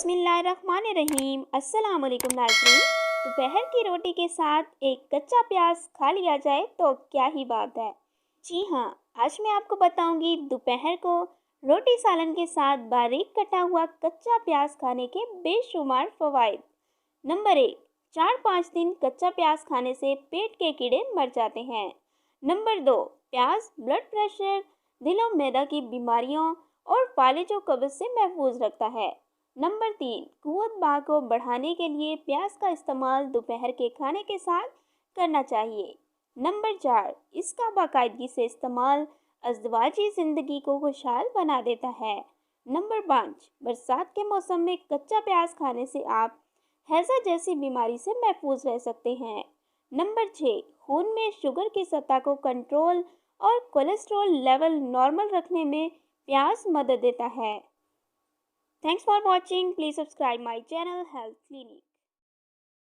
बिस्मिल्लाहिर्रहमानिर्रहीम। अस्सलाम वालेकुम नाज़रीन। दोपहर की रोटी के साथ एक कच्चा प्याज खा लिया जाए तो क्या ही बात है। जी हाँ, आज मैं आपको बताऊंगी दोपहर को रोटी सालन के साथ बारीक कटा हुआ कच्चा प्याज खाने के बेशुमार फ़वाइद। नंबर 1, 4-5 दिन कच्चा प्याज खाने से पेट के कीड़े मर जाते हैं। नंबर 2, प्याज ब्लड प्रेशर, दिल और मैदा की बीमारियों और फालिज व कब्ज से महफूज रखता है। नंबर 3, कुव्वत बाह को बढ़ाने के लिए प्याज का इस्तेमाल दोपहर के खाने के साथ करना चाहिए। नंबर 4, इसका बाकायदगी से इस्तेमाल अज़दवाजी ज़िंदगी को खुशहाल बना देता है। नंबर 5, बरसात के मौसम में कच्चा प्याज खाने से आप हैज़ा जैसी बीमारी से महफूज रह सकते हैं। नंबर 6, खून में शुगर की सतह को कंट्रोल और कोलेस्ट्रॉल लेवल नॉर्मल रखने में प्याज मदद देता है। Thanks for watching. Please subscribe my channel Health Clinic.